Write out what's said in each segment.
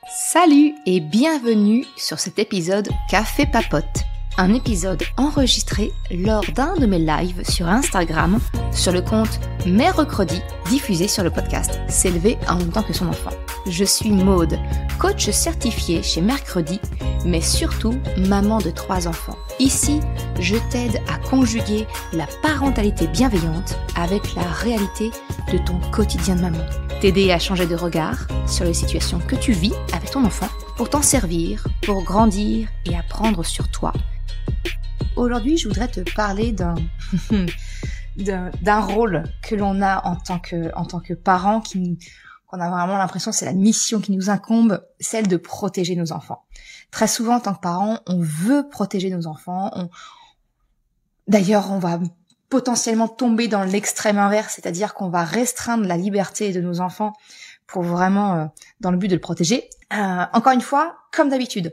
Salut et bienvenue sur cet épisode Café Papote, un épisode enregistré lors d'un de mes lives sur Instagram sur le compte Mercredi, diffusé sur le podcast S'élever en même temps que son enfant. Je suis Maude, coach certifié chez Mercredi, mais surtout maman de 3 enfants. Ici, je t'aide à conjuguer la parentalité bienveillante avec la réalité de ton quotidien de maman. T'aider à changer de regard sur les situations que tu vis avec ton enfant pour t'en servir, pour grandir et apprendre sur toi. Aujourd'hui, je voudrais te parler d'un rôle que l'on a en tant que parent, qu'on a vraiment l'impression c'est la mission qui nous incombe, celle de protéger nos enfants. Très souvent, en tant que parent, on veut protéger nos enfants. D'ailleurs, on va potentiellement tomber dans l'extrême inverse, c'est-à-dire qu'on va restreindre la liberté de nos enfants pour vraiment, dans le but de le protéger. Encore une fois, comme d'habitude,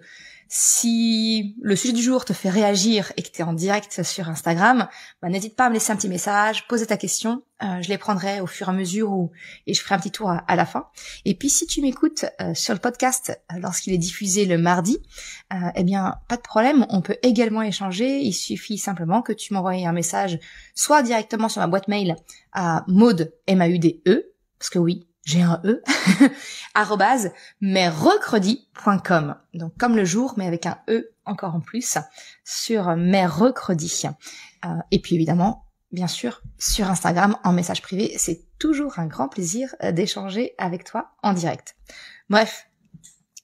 si le sujet du jour te fait réagir et que tu es en direct sur Instagram, n'hésite pas à me laisser un petit message, poser ta question, je les prendrai au fur et à mesure et je ferai un petit tour à la fin. Et puis si tu m'écoutes sur le podcast lorsqu'il est diffusé le mardi, pas de problème, on peut également échanger, il suffit simplement que tu m'envoies un message soit directement sur ma boîte mail à Maude, M-A-U-D-E, parce que oui, j'ai un E, @merrecredi.com. Donc comme le jour, mais avec un E encore en plus, sur Mercredi. Et puis évidemment, bien sûr, sur Instagram, en message privé, c'est toujours un grand plaisir d'échanger avec toi en direct. Bref,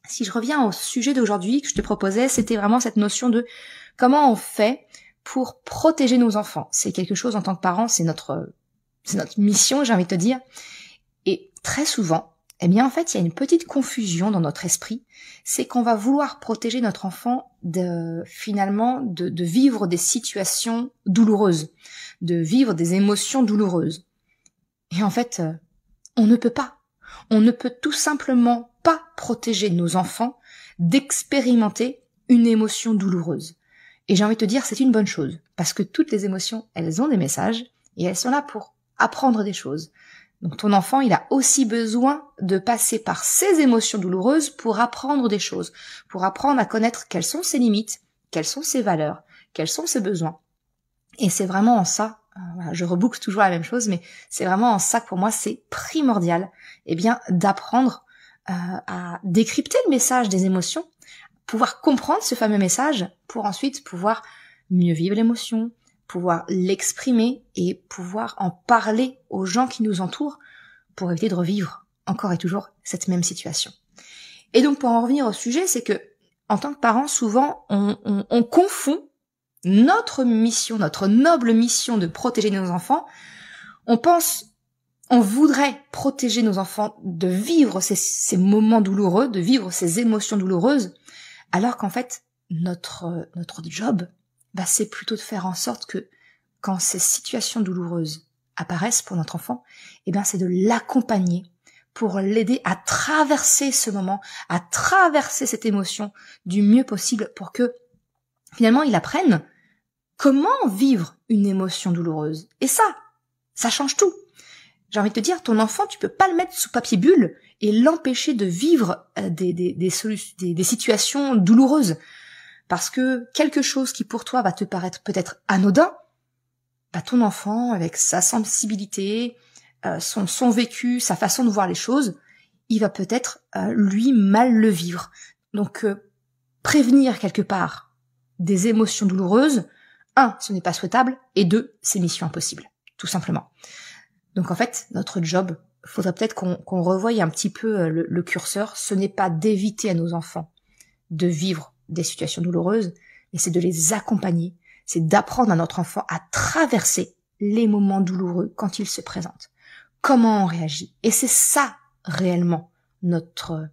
si je reviens au sujet d'aujourd'hui que je te proposais, c'était vraiment cette notion de comment on fait pour protéger nos enfants. C'est quelque chose en tant que parent, c'est notre mission, j'ai envie de te dire. Et très souvent, en fait, il y a une petite confusion dans notre esprit. C'est qu'on va vouloir protéger notre enfant de vivre des situations douloureuses, de vivre des émotions douloureuses. Et en fait, on ne peut pas. On ne peut tout simplement pas protéger nos enfants d'expérimenter une émotion douloureuse. Et j'ai envie de te dire, c'est une bonne chose. Parce que toutes les émotions, elles ont des messages et elles sont là pour apprendre des choses. Donc ton enfant, il a aussi besoin de passer par ces émotions douloureuses pour apprendre des choses, pour apprendre à connaître quelles sont ses limites, quelles sont ses valeurs, quels sont ses besoins. Et c'est vraiment en ça, je reboucle toujours la même chose, mais c'est vraiment en ça que pour moi c'est primordial, d'apprendre à décrypter le message des émotions, pouvoir comprendre ce fameux message pour ensuite pouvoir mieux vivre l'émotion, pouvoir l'exprimer et pouvoir en parler aux gens qui nous entourent pour éviter de revivre encore et toujours cette même situation. Et donc pour en revenir au sujet, c'est que en tant que parents, souvent on confond notre mission, notre noble mission de protéger nos enfants. On voudrait protéger nos enfants de vivre ces moments douloureux, de vivre ces émotions douloureuses, alors qu'en fait notre job, c'est plutôt de faire en sorte que quand ces situations douloureuses apparaissent pour notre enfant, c'est de l'accompagner pour l'aider à traverser ce moment, à traverser cette émotion du mieux possible pour que finalement il apprenne comment vivre une émotion douloureuse. Et ça change tout. J'ai envie de te dire, ton enfant, tu peux pas le mettre sous papier bulle et l'empêcher de vivre des situations douloureuses. Parce que quelque chose qui pour toi va te paraître peut-être anodin, ton enfant, avec sa sensibilité, son vécu, sa façon de voir les choses, il va peut-être, lui, mal le vivre. Donc, prévenir quelque part des émotions douloureuses, 1, ce n'est pas souhaitable, et 2, c'est mission impossible, tout simplement. Donc en fait, notre job, faudrait peut-être qu'on revoie un petit peu le curseur. Ce n'est pas d'éviter à nos enfants de vivre des situations douloureuses, mais c'est de les accompagner, c'est d'apprendre à notre enfant à traverser les moments douloureux quand ils se présentent. Comment on réagit. Et c'est ça, réellement, notre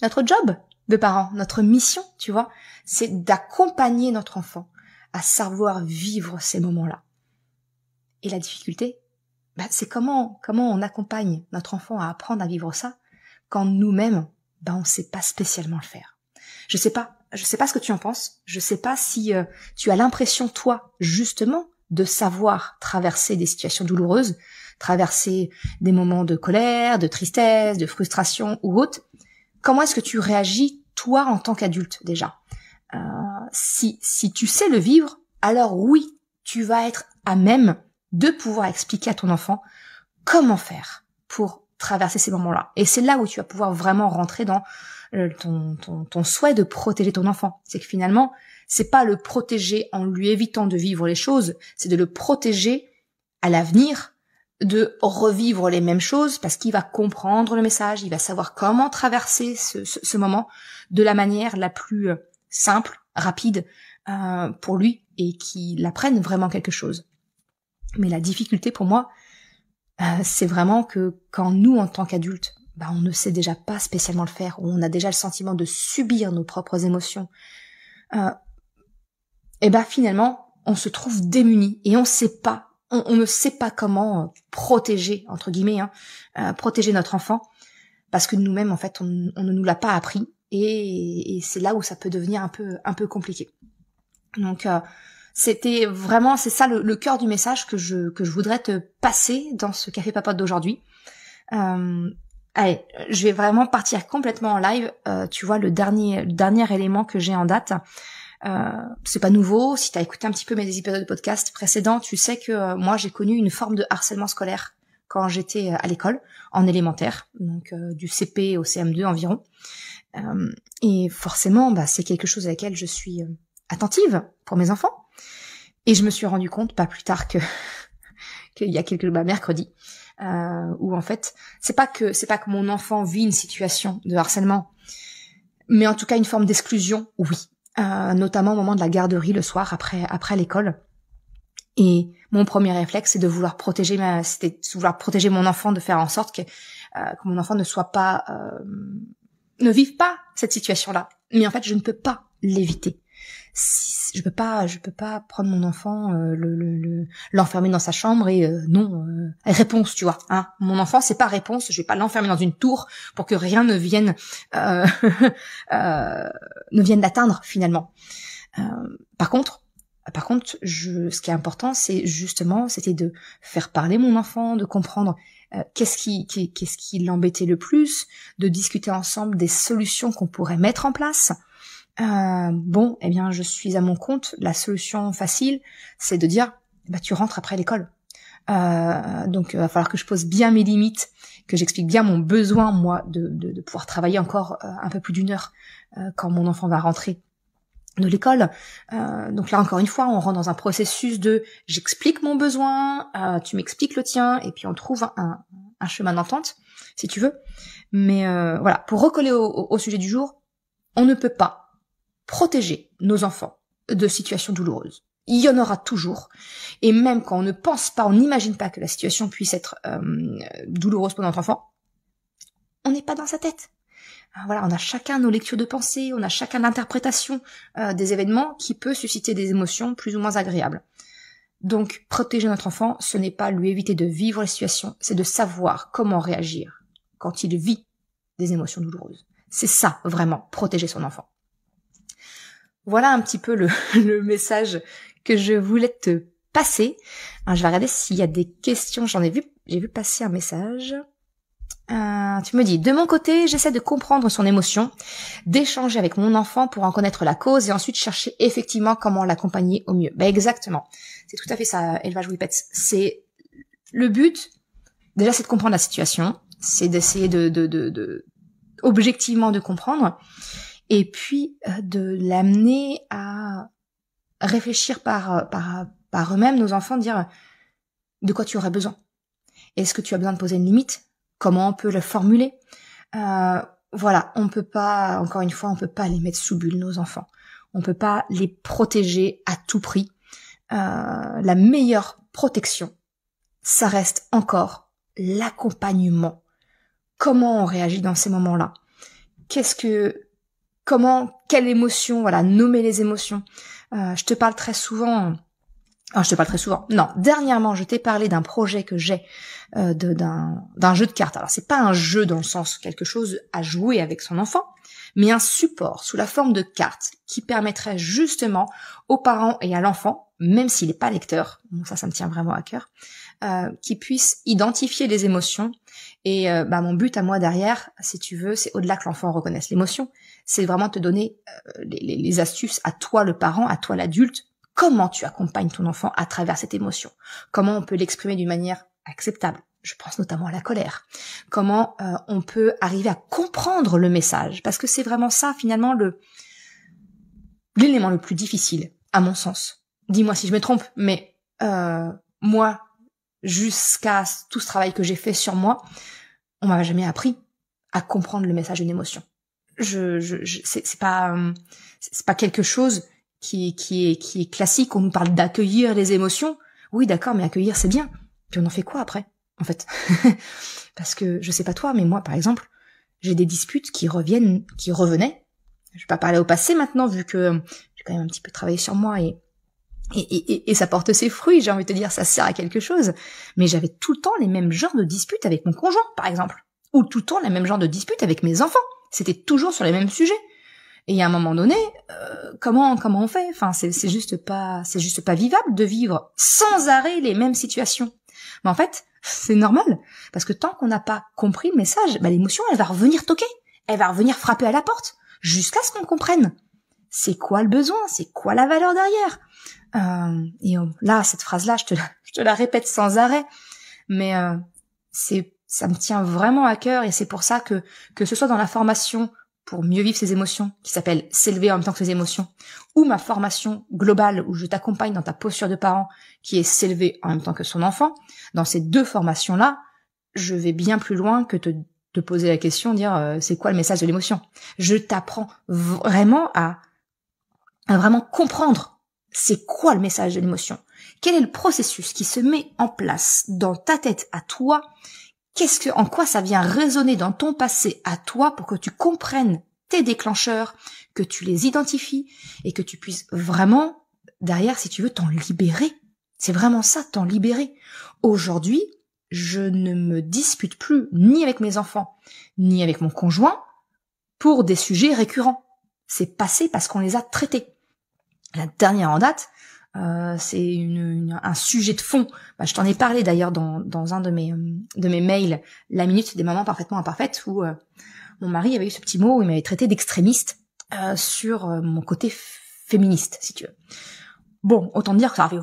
job de parents, notre mission, tu vois, c'est d'accompagner notre enfant à savoir vivre ces moments-là. Et la difficulté, c'est comment on accompagne notre enfant à apprendre à vivre ça quand nous-mêmes, on ne sait pas spécialement le faire. Je sais pas ce que tu en penses. Je sais pas si tu as l'impression, toi, justement, de savoir traverser des situations douloureuses, traverser des moments de colère, de tristesse, de frustration ou autre. comment est-ce que tu réagis toi en tant qu'adulte déjà? Si tu sais le vivre, alors oui, tu vas être à même de pouvoir expliquer à ton enfant comment faire pour traverser ces moments-là. Et c'est là où tu vas pouvoir vraiment rentrer dans ton souhait de protéger ton enfant. C'est que finalement, c'est pas le protéger en lui évitant de vivre les choses, c'est de le protéger à l'avenir de revivre les mêmes choses parce qu'il va comprendre le message, il va savoir comment traverser ce moment de la manière la plus simple, rapide pour lui et qu'il apprenne vraiment quelque chose. Mais la difficulté pour moi, c'est vraiment que quand nous, en tant qu'adultes, on ne sait déjà pas spécialement le faire, ou on a déjà le sentiment de subir nos propres émotions, et finalement, on se trouve démunis et on ne sait pas comment protéger, entre guillemets, protéger notre enfant, parce que nous-mêmes, en fait, on ne nous l'a pas appris, et c'est là où ça peut devenir un peu compliqué. Donc, c'est ça le cœur du message que je voudrais te passer dans ce café papote d'aujourd'hui. Allez, je vais vraiment partir complètement en live. Tu vois, le dernier élément que j'ai en date, c'est pas nouveau. Si t'as écouté un petit peu mes épisodes de podcast précédents, tu sais que moi j'ai connu une forme de harcèlement scolaire quand j'étais à l'école, en élémentaire, donc du CP au CM2 environ. Et forcément, c'est quelque chose à laquelle je suis attentive pour mes enfants. Et je me suis rendu compte pas plus tard qu'il y a mercredi, où en fait c'est pas que mon enfant vit une situation de harcèlement, mais en tout cas une forme d'exclusion, oui, notamment au moment de la garderie le soir après l'école. Et mon premier réflexe c'est de vouloir protéger mon enfant, de faire en sorte que mon enfant ne vive pas cette situation-là. Mais en fait je ne peux pas l'éviter. Je peux pas prendre mon enfant, l'enfermer dans sa chambre et réponse, tu vois. Mon enfant, c'est pas réponse. Je vais pas l'enfermer dans une tour pour que rien ne vienne l'atteindre finalement. Par contre, ce qui est important, c'était de faire parler mon enfant, de comprendre qu'est-ce qui l'embêtait le plus, de discuter ensemble des solutions qu'on pourrait mettre en place. Je suis à mon compte. La solution facile, c'est de dire, tu rentres après l'école. Donc, il va falloir que je pose bien mes limites, que j'explique bien mon besoin, moi, de pouvoir travailler encore un peu plus d'1 heure quand mon enfant va rentrer de l'école. Donc là, encore une fois, on rentre dans un processus de j'explique mon besoin, tu m'expliques le tien, et puis on trouve un chemin d'entente, si tu veux. Mais voilà, pour recoller au sujet du jour, on ne peut pas protéger nos enfants de situations douloureuses. Il y en aura toujours. Et même quand on ne pense pas, on n'imagine pas que la situation puisse être douloureuse pour notre enfant, on n'est pas dans sa tête. Voilà, on a chacun nos lectures de pensée, on a chacun l'interprétation des événements qui peut susciter des émotions plus ou moins agréables. Donc, protéger notre enfant, ce n'est pas lui éviter de vivre les situations, c'est de savoir comment réagir quand il vit des émotions douloureuses. C'est ça, vraiment, protéger son enfant. Voilà un petit peu le message que je voulais te passer. Alors, je vais regarder s'il y a des questions. J'ai vu passer un message. Tu me dis, de mon côté, j'essaie de comprendre son émotion, d'échanger avec mon enfant pour en connaître la cause et ensuite chercher effectivement comment l'accompagner au mieux. Exactement. C'est tout à fait ça, Élevage Whippets. C'est le but. Déjà, c'est de comprendre la situation. C'est d'essayer de objectivement de comprendre. Et puis de l'amener à réfléchir par eux-mêmes, nos enfants, dire de quoi tu aurais besoin. Est-ce que tu as besoin de poser une limite? Comment on peut le formuler? Voilà, on peut pas, encore une fois, on peut pas les mettre sous bulle, nos enfants. On peut pas les protéger à tout prix. La meilleure protection, ça reste encore l'accompagnement. Comment on réagit dans ces moments-là? Quelle émotion, voilà, nommer les émotions. Je te parle très souvent. Non, dernièrement, je t'ai parlé d'un projet que j'ai d'un jeu de cartes. Alors, c'est pas un jeu dans le sens quelque chose à jouer avec son enfant, mais un support sous la forme de cartes qui permettrait justement aux parents et à l'enfant, même s'il n'est pas lecteur, donc ça me tient vraiment à cœur, qui puisse identifier les émotions Et mon but à moi derrière, si tu veux, c'est au-delà que l'enfant reconnaisse l'émotion, c'est vraiment te donner les astuces à toi le parent, à toi l'adulte, comment tu accompagnes ton enfant à travers cette émotion, comment on peut l'exprimer d'une manière acceptable. Je pense notamment à la colère. Comment on peut arriver à comprendre le message, parce que c'est vraiment ça finalement l'élément le plus difficile, à mon sens. Dis-moi si je me trompe, mais moi, jusqu'à tout ce travail que j'ai fait sur moi, on m'a jamais appris à comprendre le message d'une émotion. C'est pas quelque chose qui est classique. On nous parle d'accueillir les émotions. Oui, d'accord, mais accueillir c'est bien. Puis on en fait quoi après, en fait? Parce que je sais pas toi, mais moi, par exemple, j'ai des disputes qui revenaient. Je vais pas parler au passé maintenant, vu que j'ai quand même un petit peu travaillé sur moi et ça porte ses fruits, j'ai envie de te dire, ça sert à quelque chose. Mais j'avais tout le temps les mêmes genres de disputes avec mon conjoint, par exemple. Ou tout le temps les mêmes genres de disputes avec mes enfants. C'était toujours sur les mêmes sujets. Et à un moment donné, comment on fait? Enfin, c'est juste pas vivable de vivre sans arrêt les mêmes situations. Mais en fait, c'est normal. Parce que tant qu'on n'a pas compris le message, l'émotion, elle va revenir toquer. Elle va revenir frapper à la porte. Jusqu'à ce qu'on comprenne. C'est quoi le besoin? C'est quoi la valeur derrière? Là, cette phrase-là, je te la répète sans arrêt, mais ça me tient vraiment à cœur, et c'est pour ça que ce soit dans la formation pour mieux vivre ses émotions, qui s'appelle S'élever en même temps que ses émotions, ou ma formation globale où je t'accompagne dans ta posture de parent, qui est S'élever en même temps que son enfant, dans ces deux formations-là, je vais bien plus loin que te poser la question, dire c'est quoi le message de l'émotion. Je t'apprends vraiment à vraiment comprendre c'est quoi le message de l'émotion. Quel est le processus qui se met en place dans ta tête à toi? En quoi ça vient résonner dans ton passé à toi pour que tu comprennes tes déclencheurs, que tu les identifies et que tu puisses vraiment, derrière, si tu veux, t'en libérer. C'est vraiment ça, t'en libérer. Aujourd'hui, je ne me dispute plus ni avec mes enfants, ni avec mon conjoint pour des sujets récurrents. C'est passé parce qu'on les a traités. La dernière en date, c'est un sujet de fond. Je t'en ai parlé d'ailleurs dans un de mes mails, la minute des mamans parfaitement imparfaites, où mon mari avait eu ce petit mot où il m'avait traité d'extrémiste sur mon côté féministe, si tu veux. Bon, autant dire que ça a fait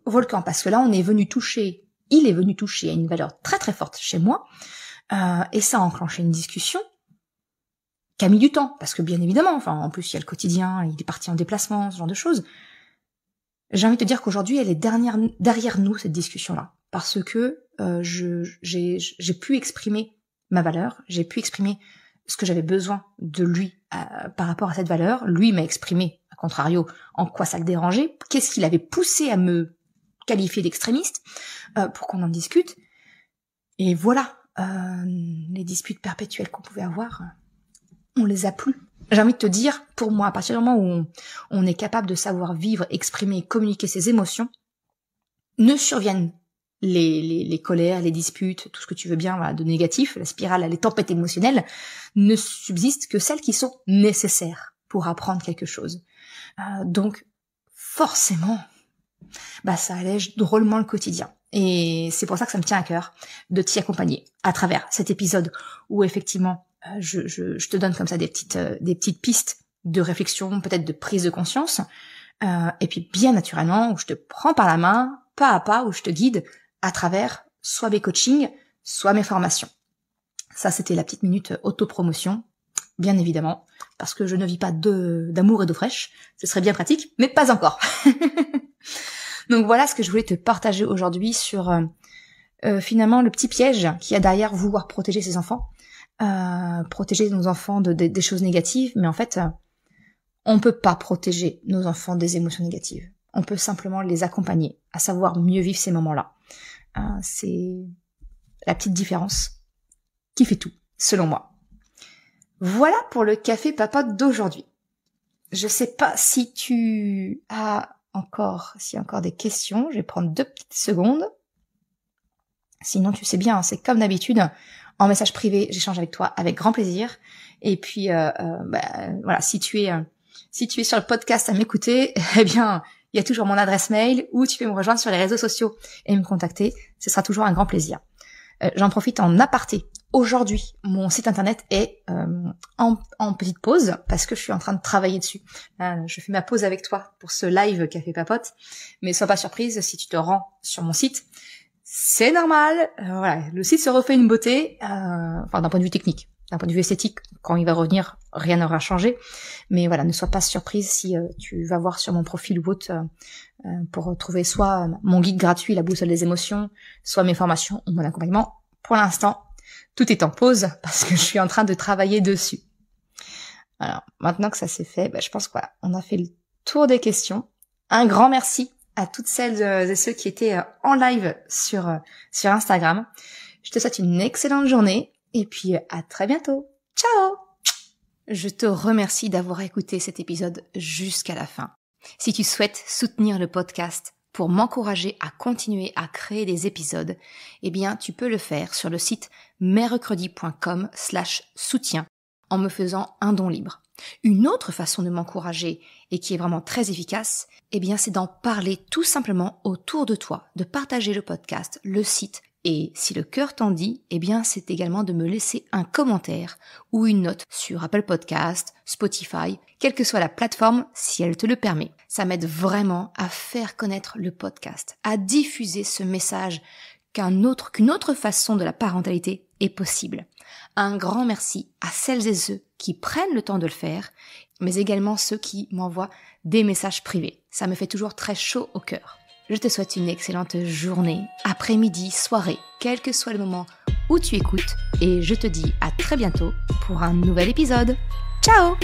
volcan, parce que là il est venu toucher à une valeur très très forte chez moi, et ça a enclenché une discussion qui a mis du temps, parce que bien évidemment, en plus il y a le quotidien, il est parti en déplacement, ce genre de choses. J'ai envie de te dire qu'aujourd'hui, elle est derrière nous, cette discussion-là, parce que j'ai pu exprimer ma valeur, j'ai pu exprimer ce que j'avais besoin de lui par rapport à cette valeur. Lui m'a exprimé, à contrario, en quoi ça le dérangeait, qu'est-ce qui l'avait poussé à me qualifier d'extrémiste, pour qu'on en discute. Et voilà, les disputes perpétuelles qu'on pouvait avoir, on les a plus. J'ai envie de te dire, pour moi, à partir du moment où on est capable de savoir vivre, exprimer, communiquer ses émotions, ne surviennent les colères, les disputes, tout ce que tu veux bien, voilà, de négatif, la spirale, les tempêtes émotionnelles, ne subsistent que celles qui sont nécessaires pour apprendre quelque chose. Donc, forcément, ça allège drôlement le quotidien. Et c'est pour ça que ça me tient à cœur de t'y accompagner à travers cet épisode où effectivement je te donne comme ça des petites pistes de réflexion, peut-être de prise de conscience, et puis bien naturellement où je te prends par la main, pas à pas, où je te guide à travers soit mes coachings, soit mes formations. Ça, c'était la petite minute autopromotion, bien évidemment, parce que je ne vis pas d'amour et d'eau fraîche, ce serait bien pratique, mais pas encore. Donc voilà ce que je voulais te partager aujourd'hui sur finalement le petit piège qu'il y a derrière vouloir protéger ses enfants, protéger nos enfants des choses négatives, mais en fait, on peut pas protéger nos enfants des émotions négatives. On peut simplement les accompagner à savoir mieux vivre ces moments-là. C'est la petite différence qui fait tout, selon moi. Voilà pour le café papote d'aujourd'hui. Je sais pas si tu as s'il y a encore des questions, je vais prendre 2 petites secondes. Sinon, tu sais bien, c'est comme d'habitude, en message privé, j'échange avec toi avec grand plaisir. Et puis, voilà, si tu es sur le podcast à m'écouter, eh bien, il y a toujours mon adresse mail, ou tu peux me rejoindre sur les réseaux sociaux et me contacter. Ce sera toujours un grand plaisir. J'en profite en aparté. Aujourd'hui, mon site internet est en petite pause parce que je suis en train de travailler dessus. Je fais ma pause avec toi pour ce live Café Papote, mais sois pas surprise si tu te rends sur mon site. C'est normal, voilà, le site se refait une beauté, enfin d'un point de vue technique. D'un point de vue esthétique, quand il va revenir, rien n'aura changé. Mais voilà, ne sois pas surprise si tu vas voir sur mon profil ou autre pour trouver soit mon guide gratuit, la boussole des émotions, soit mes formations ou mon accompagnement. Pour l'instant, tout est en pause parce que je suis en train de travailler dessus. Alors, maintenant que ça c'est fait, je pense qu'on a fait le tour des questions. Un grand merci à toutes celles et ceux qui étaient en live sur Instagram. Je te souhaite une excellente journée. Et puis, à très bientôt. Ciao! Je te remercie d'avoir écouté cet épisode jusqu'à la fin. Si tu souhaites soutenir le podcast pour m'encourager à continuer à créer des épisodes, eh bien, tu peux le faire sur le site merrecredi.com/soutien en me faisant un don libre. Une autre façon de m'encourager et qui est vraiment très efficace, eh bien, c'est d'en parler tout simplement autour de toi, de partager le podcast, le site. Et si le cœur t'en dit, eh bien, c'est également de me laisser un commentaire ou une note sur Apple Podcast, Spotify, quelle que soit la plateforme, si elle te le permet. Ça m'aide vraiment à faire connaître le podcast, à diffuser ce message qu'une autre façon de la parentalité est possible. Un grand merci à celles et ceux qui prennent le temps de le faire, mais également ceux qui m'envoient des messages privés. Ça me fait toujours très chaud au cœur. Je te souhaite une excellente journée, après-midi, soirée, quel que soit le moment où tu écoutes, et je te dis à très bientôt pour un nouvel épisode. Ciao!